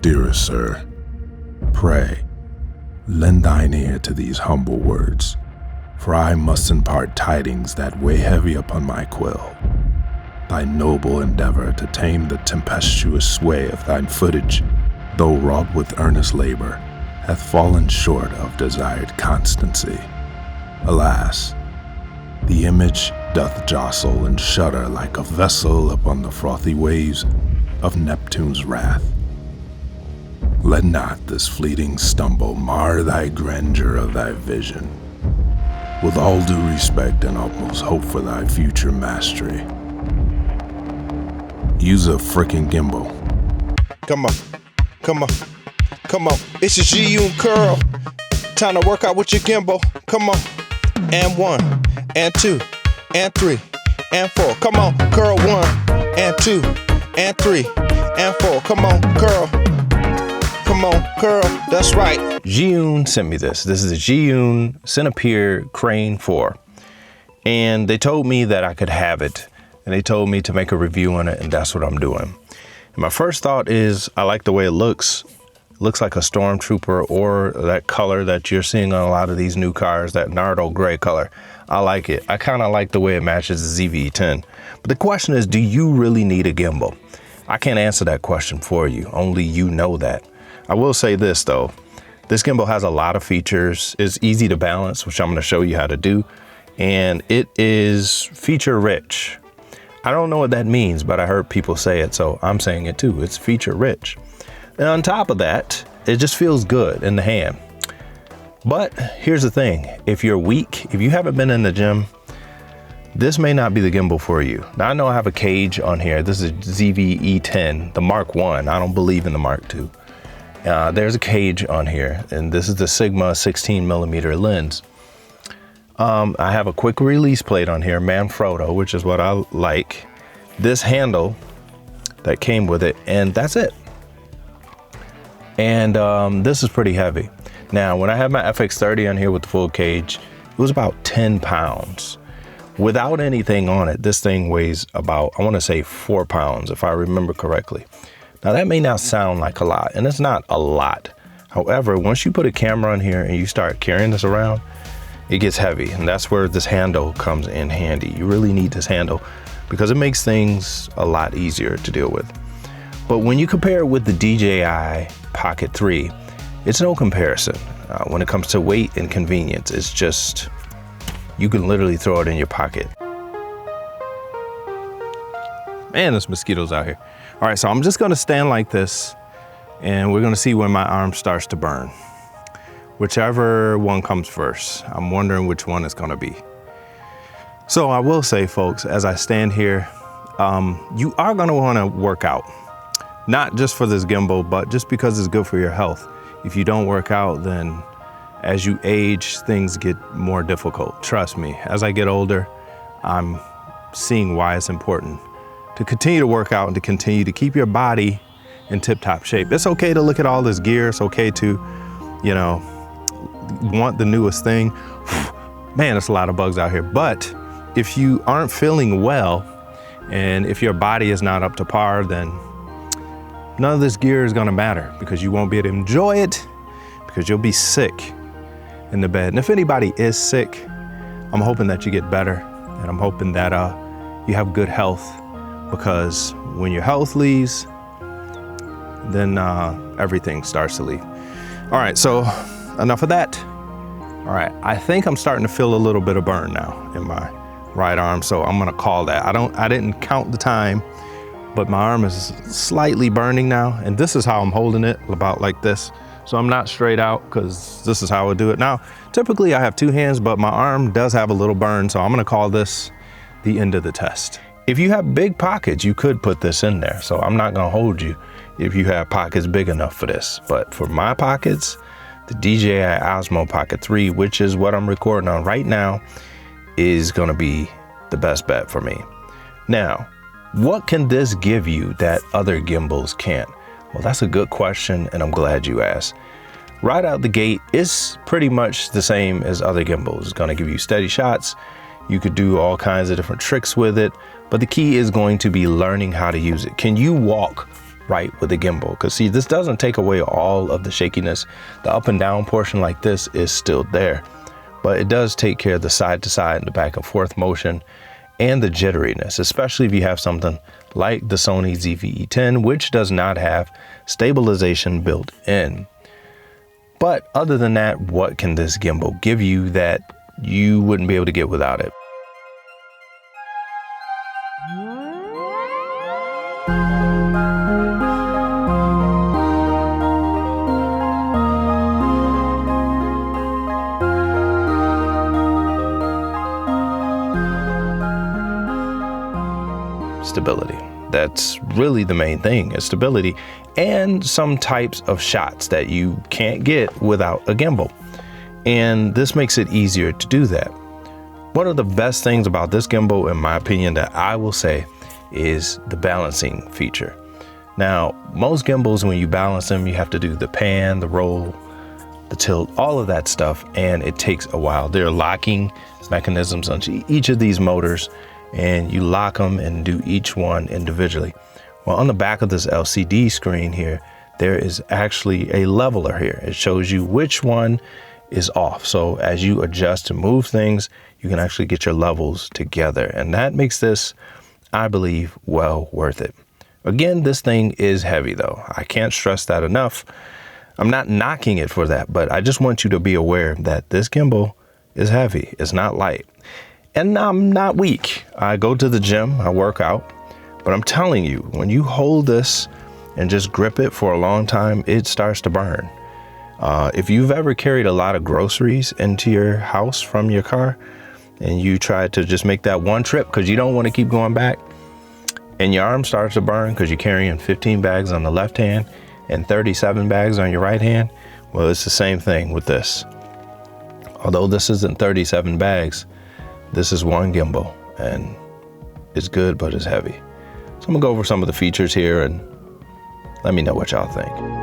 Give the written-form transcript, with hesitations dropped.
Dearest sir, pray, lend thine ear to these humble words, for I must impart tidings that weigh heavy upon my quill. Thy noble endeavor to tame the tempestuous sway of thine footage, though wrought with earnest labor, hath fallen short of desired constancy. Alas, the image doth jostle and shudder like a vessel upon the frothy waves of Neptune's wrath. Let not this fleeting stumble mar thy grandeur of thy vision. With all due respect and utmost hope for thy future mastery, use a frickin' gimbal. Come on, come on, come on. It's your Zhiyun curl. Time to work out with your gimbal. Come on. And 1, and 2, and 3, and 4. Come on, curl 1, and 2, and 3, and 4. Come on, curl. Come on, curl. That's right. Zhiyun sent me this. This is a Zhiyun Cinepeer Crane 4. And they told me that I could have it. And they told me to make a review on it, and that's what I'm doing. And my first thought is, I like the way it looks. It looks like a Stormtrooper, or that color that you're seeing on a lot of these new cars, that Nardo gray color. I like it. I kind of like the way it matches the ZV E10. But the question is, do you really need a gimbal? I can't answer that question for you. Only you know that. I will say this though, this gimbal has a lot of features. It's easy to balance, which I'm going to show you how to do. And it is feature rich. I don't know what that means, but I heard people say it, so I'm saying it too. It's feature rich. And on top of that, it just feels good in the hand. But here's the thing, if you're weak, if you haven't been in the gym, this may not be the gimbal for you. Now I know I have a cage on here. This is ZV E10, the Mark 1. I don't believe in the Mark 2. There's a cage on here, and this is the Sigma 16mm lens. I have a quick release plate on here, Manfrotto, which is what I like. This handle that came with it, and that's it. And this is pretty heavy. Now, when I had my FX30 on here with the full cage, it was about 10 pounds. Without anything on it, this thing weighs about, I want to say 4 pounds, if I remember correctly. Now that may not sound like a lot, and it's not a lot. However, once you put a camera on here and you start carrying this around, it gets heavy, and that's where this handle comes in handy. You really need this handle because it makes things a lot easier to deal with. But when you compare it with the DJI Pocket 3, it's no comparison. When it comes to weight and convenience, it's just, you can literally throw it in your pocket. Man, there's mosquitoes out here. All right, so I'm just gonna stand like this, and we're gonna see when my arm starts to burn. Whichever one comes first. I'm wondering which one it's gonna be. So I will say, folks, as I stand here, you are gonna wanna work out. Not just for this gimbal, but just because it's good for your health. If you don't work out, then as you age, things get more difficult. Trust me, as I get older, I'm seeing why it's important to continue to work out and to continue to keep your body in tip-top shape. It's okay to look at all this gear. It's okay to, you know, want the newest thing. Man, there's a lot of bugs out here. But if you aren't feeling well, and if your body is not up to par, then none of this gear is gonna matter, because you won't be able to enjoy it, because you'll be sick in the bed. And if anybody is sick, I'm hoping that you get better, and I'm hoping that you have good health, because when your health leaves, then everything starts to leave. All right, so enough of that. All right, I think I'm starting to feel a little bit of burn now in my right arm, so I'm gonna call that. I didn't count the time, but my arm is slightly burning now, and this is how I'm holding it, about like this. So I'm not straight out, because this is how I do it. Now, typically I have two hands, but my arm does have a little burn, so I'm gonna call this the end of the test. If you have big pockets, you could put this in there, so I'm not gonna hold you if you have pockets big enough for this. But for my pockets, the DJI Osmo Pocket 3, which is what I'm recording on right now, is gonna be the best bet for me. Now, what can this give you that other gimbals can't? Well, that's a good question, and I'm glad you asked. Right out the gate, it's pretty much the same as other gimbals. It's gonna give you steady shots. You could do all kinds of different tricks with it, but the key is going to be learning how to use it. Can you walk right with the gimbal. Because see, this doesn't take away all of the shakiness. The up and down portion like this is still there, but it does take care of the side to side and the back and forth motion and the jitteriness, especially if you have something like the Sony ZV E10, which does not have stabilization built in. But other than that, what can this gimbal give you that you wouldn't be able to get without it? Stability. That's really the main thing, is stability, and some types of shots that you can't get without a gimbal. And this makes it easier to do that. One of the best things about this gimbal, in my opinion, that I will say is the balancing feature. Now, most gimbals, when you balance them, you have to do the pan, the roll, the tilt, all of that stuff, and it takes a while. There are locking mechanisms on each of these motors, and you lock them and do each one individually. Well, on the back of this LCD screen here, there is actually a leveler here. It shows you which one is off. So as you adjust and move things, you can actually get your levels together. And that makes this, I believe, well worth it. Again, this thing is heavy though. I can't stress that enough. I'm not knocking it for that, but I just want you to be aware that this gimbal is heavy. It's not light. And I'm not weak. I go to the gym, I work out, but I'm telling you, when you hold this and just grip it for a long time, it starts to burn. If you've ever carried a lot of groceries into your house from your car and you try to just make that one trip because you don't want to keep going back, and your arm starts to burn because you're carrying 15 bags on the left hand and 37 bags on your right hand, well, it's the same thing with this. Although this isn't 37 bags, this is one gimbal, and it's good, but it's heavy. So I'm gonna go over some of the features here and let me know what y'all think.